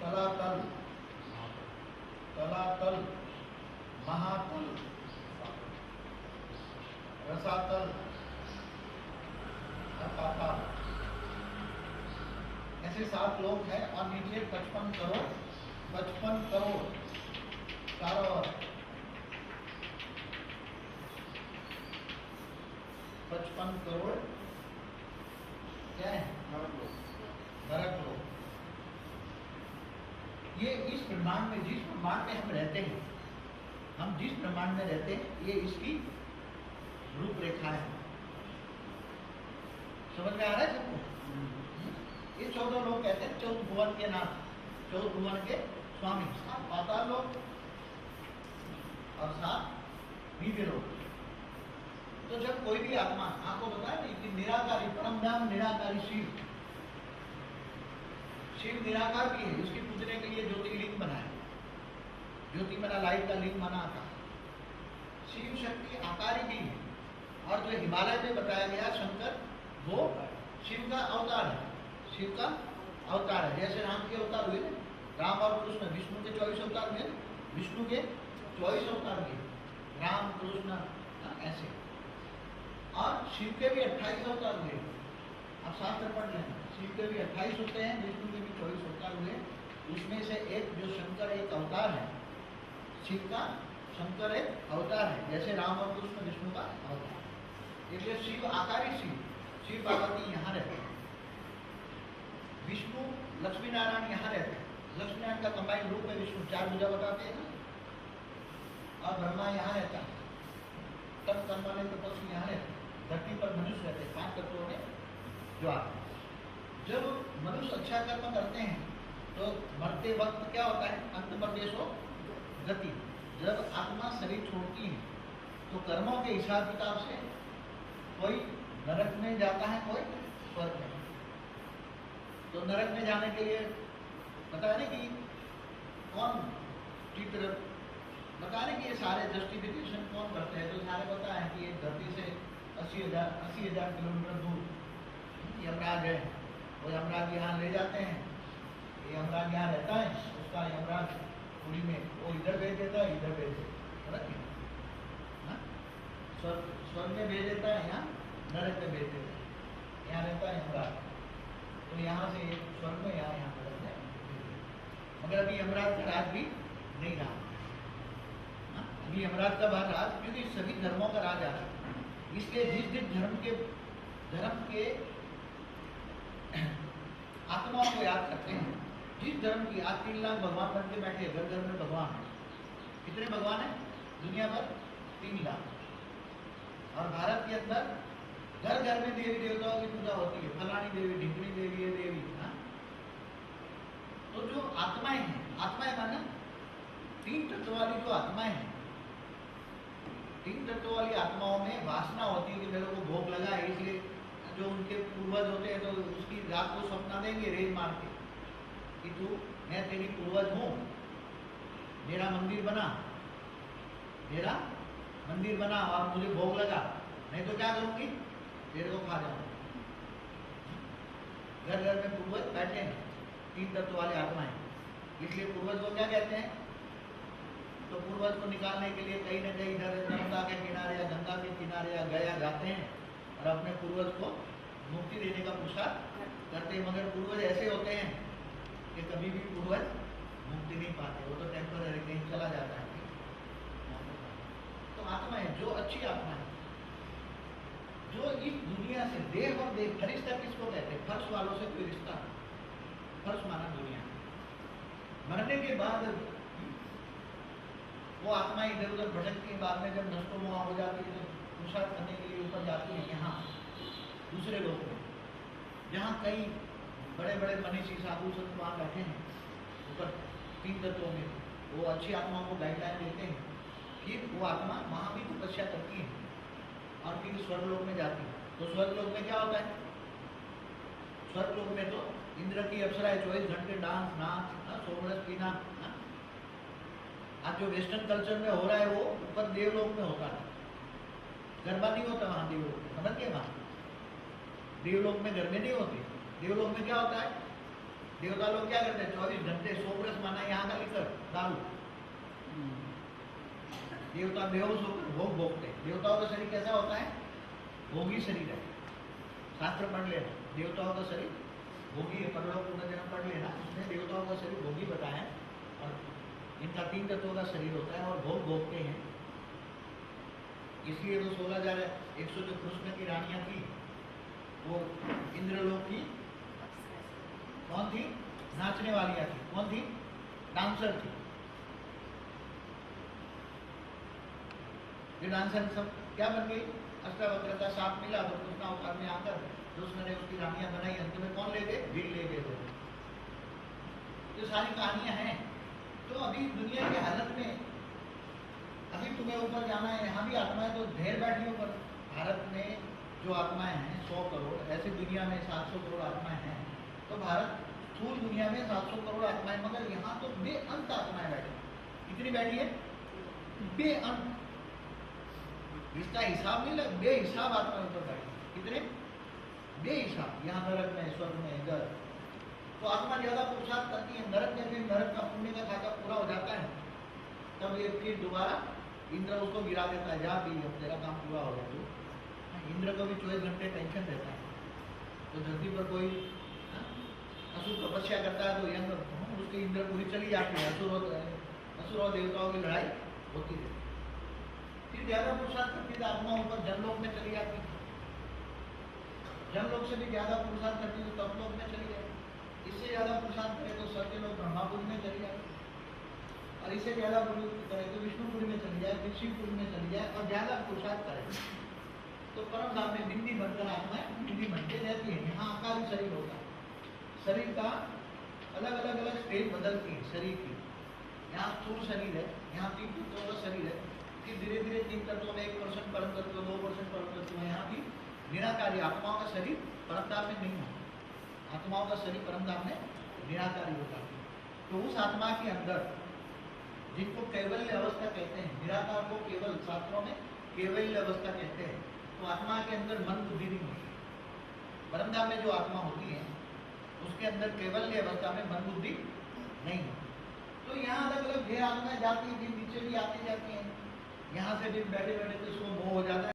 तलातल, तलातल, महातल, रसातल, पाताल। ऐसे 7 लोक हैं और नीचे 55 करोड़, 55 करोड़ चारों ओर, 55 करोड़ क्या है? नरक लोक। ये इस ब्रह्मांड में, जिस ब्रह्मांड में हम रहते हैं, हम जिस ब्रह्मांड में रहते हैं, ये इसकी रूपरेखा है। समझ में आ रहा है सबको? ये 14 लोग कहते हैं 14 भुवन के नाथ, 14 भुवन के स्वामी, 7 पाताल लोग और 7 दिव्य लोग। तो जब कोई भी आत्मा, आपको बताया नहीं कि निराकारी परम धाम, निराकारी शिव, शिव निराकार भी है, उसकी पूजने के लिए ज्योतिर्लिंग बनाया, ज्योति मना लाइट का लिंग बना था। शिव शक्ति आकारी भी है, और जो हिमालय में बताया गया शंकर, वो शिव का अवतार है, शिव का अवतार है। जैसे राम के अवतार हुए, राम और कृष्ण, विष्णु के 24 अवतार हुए, विष्णु के 24 अवतार हुए, राम कृष्ण ऐसे, और शिव के भी 28 अवतार हुए। आप शास्त्र पढ़ लेना, शिव के भी 28 होते हैं, विष्णु के भी 24 अवतार हुए। उसमें से एक जो शंकर एक अवतार है, शिव का शंकर एक अवतार है, जैसे राम और कृष्ण विष्णु का अवतार। इसलिए शिव आकारी शिव, शिव पार्वती यहाँ रहते हैं, विष्णु लक्ष्मी नारायण यहाँ रहते हैं। लक्ष्मी नारायण का कंबाइंड रूप में विष्णु 4 भुजा बताते हैं ना, और ब्रह्मा यहाँ रहता है, तब कर्म वाले तपस्वी यहाँ रहते हैं, धरती पर मनुष्य रहते हैं 5 तत्वों में जो आते हैं। जब मनुष्य अच्छा कर्म करते हैं तो मरते वक्त क्या होता है? अंतर्देशो गति। जब आत्मा शरीर छोड़ती है तो कर्मों के हिसाब किताब से कोई नरक में जाता है, कोई स्वर्ग में। तो नरक में जाने के लिए पता है ना कि कौन चित्र बता रहे कि ये सारे जस्टिफिकेशन कौन करते हैं? तो सारे पता है कि ये धरती से 80,000 किलोमीटर दूर यमराज है, वो यमराज यहाँ ले जाते हैं, ये यमराज यहाँ रहता है, उसका यमराज पूरी में वो इधर भेज देता है, इधर भेज देता है, स्वर्ग में भेज देता है, यहाँ नरक में भेज देता है। यहाँ रहता है यमराज, तो यहाँ से स्वर्ग में, यहाँ नरक में, मगर अभी यमराज का राज भी नहीं रहा। अभी यमराज का राज, क्योंकि सभी धर्मों का राज आ रहा है। इसलिए जिस जिस धर्म के आत्माओं को याद करते हैं, जिस धर्म की, आज 3 लाख भगवान बन के बैठे, घर घर में भगवान है। कितने भगवान है दुनिया भर? 3 लाख। और भारत के अंदर घर घर में देवी देवताओं की पूजा होती है, फलानी देवी, ढिंकनी देवी, ये देवी। तो जो आत्माएं हैं, आत्माएं माना 3 तत्व वाली जो आत्माएं हैं, 3 तत्व वाली आत्माओं में वासना होती है कि मेरे को भोग लगा है, इसलिए जो उनके पूर्वज होते हैं तो उसकी रात को सपना देंगे रेल मार के कि तू, मैं तेरी पूर्वज हूँ, मेरा मंदिर बना, मेरा मंदिर बना और मुझे भोग लगा, नहीं तो क्या करूँगी? तेरे को खा जाऊँगा। घर घर में पूर्वज बैठे हैं 3 तत्व वाले आत्माएं। इसलिए पूर्वज को क्या कहते हैं? तो पूर्वज को निकालने के लिए कहीं न कहीं इधर नर्मदा के किनारे या गंगा के किनारे या गया जाते हैं और अपने पूर्वज को मुक्ति देने का पुरुषार्थ करते हैं। मगर पूर्वज ऐसे होते हैं कि कभी भी पूर्वज मुक्ति नहीं पाते, वो तो टेम्पररी कहीं चला जाता है। तो आत्मा है जो अच्छी आत्मा है, जो इस दुनिया से देह और देह, फरिश्ता किसको कहते हैं? फर्श वालों से कोई रिश्ता, फर्श माना दुनिया। मरने के बाद वो आत्मा इधर उधर भटकती है, बाद में जब नष्टो मोह हो जाती है तो पुरुषार्थ करने के लिए ऊपर जाती है, यहाँ दूसरे लोग में, जहाँ कई बड़े बड़े मनीषी साधु संत वहाँ बैठे हैं ऊपर 3 तत्वों में, वो अच्छी आत्माओं को गाइडलाइन देते हैं। फिर वो आत्मा वहाँ भी तपस्या करती है और फिर स्वर्गलोक में जाती है। तो स्वर्गलोक में क्या होता है? स्वर्गलोक में तो इंद्र की अप्सराएं 24 घंटे डांस, नाच, सोमरस पीना। आज जो वेस्टर्न कल्चर में हो रहा है वो ऊपर देवलोक में होता है, गरबा नहीं होता वहाँ देवलोक में, समझ गए? वहाँ देवलोक में गरबे नहीं होते। देवलोक में क्या होता है? देवता लोग क्या करते हैं 24 घंटे 100 माना यहाँ का लिकर दारू, देवता बेहोश होकर भोग भोगते। देवताओं का शरीर कैसा होता है? भोगी शरीर है। शास्त्र पढ़ लेना, देवताओं का शरीर भोगी है। परलोक पुनर्जन्म पढ़ लेना, उसने देवताओं का शरीर भोगी बताया। और इनका 3 तत्वों का शरीर होता है और भोग भोगते हैं। इसलिए तो 16,100 जो कृष्ण की रानियां थी वो इंद्रलोक की कौन थी? नाचने वालियां थी। कौन थी? डांसर थी। ये डांसर सब क्या बन गई? अष्टावक्रता साप मिला तो कृष्ण अवतार में आकर कृष्ण ने उसकी रानियां बनाई। अंत में कौन ले गए? भीड़ ले गए। ये सारी कहानियां हैं। तो अभी दुनिया की हालत में अभी तुम्हें ऊपर जाना है, यहाँ भी आत्माएं तो ढेर बैठी ऊपर। भारत में जो आत्माएं हैं 100 करोड़, ऐसी दुनिया में 700 करोड़ आत्माएं हैं। तो भारत स्थूल दुनिया में 700 करोड़ आत्माएं, मगर यहाँ तो बेअंत आत्माएं बैठी। कितनी बैठी है? बेअंत। इसका हिसाब नहीं लग, बेहिसाब आत्मा ऊपर बैठी। कितने? बेहिसाब। यहाँ नरक में, स्वर्ग में, इधर। तो आत्मा ज्यादा पुरुषार्थ करती है। नरक में फिर नरक का पुण्य का खाता पूरा हो जाता है, तब ये फिर दोबारा इंद्र उसको गिरा देता है, जा भी अब तेरा काम पूरा हो गया। तो इंद्र को भी 24 घंटे टेंशन रहता है। तो धरती पर कोई असुर तपस्या करता है तो यंग उसकी इंद्र पूरी चली जाती है। असुर और देवताओं की लड़ाई होती है। फिर ज्यादा पुरुषार्थ करती है आत्मा ऊपर जनलोक में चली जाती है। जनलोक से भी ज्यादा पुरुषार्थ करती है तो तपलोक में चली जाती। इससे ज्यादा पुरुषार्थ करे तो सत्य लोग ब्रह्मापुरी में चली जाती। और इससे ज्यादा करे तो विष्णुपुरी में चली जाए, शिवपुरी में चली जाए। और ज्यादा पुरुषार्थ करे तो परम धाम में बिंदी बनकर आत्माएं बिंदी बनते रहती है। यहाँ आकार शरीर होता है। शरीर का अलग अलग स्टेज बदलती है शरीर की। यहाँ स्थूल शरीर है, यहाँ 3 तत्वों का शरीर है। फिर धीरे धीरे 3 तत्वों में 1% परम तत्व, 2% परम तत्व है। यहाँ भी निराकारी आत्माओं का शरीर परमधाम में नहीं होता। आत्माओं का शरीर परमधाम में निराकारी होता है। तो उस आत्मा के अंदर जिनको कैवल्य अवस्था कहते हैं, निराकार को केवल शास्त्रों में कैवल्य अवस्था कहते हैं। तो आत्मा के अंदर मन बुद्धि नहीं होती। परमधाम में जो आत्मा होती है उसके अंदर कैवल्य अवस्था में मन बुद्धि नहीं होती। तो यहाँ अलग अलग ढेर आत्माएं जाती है, नीचे भी आती जाती हैं। यहाँ से भी बैठे बैठे तो इसको मोह हो जाता है।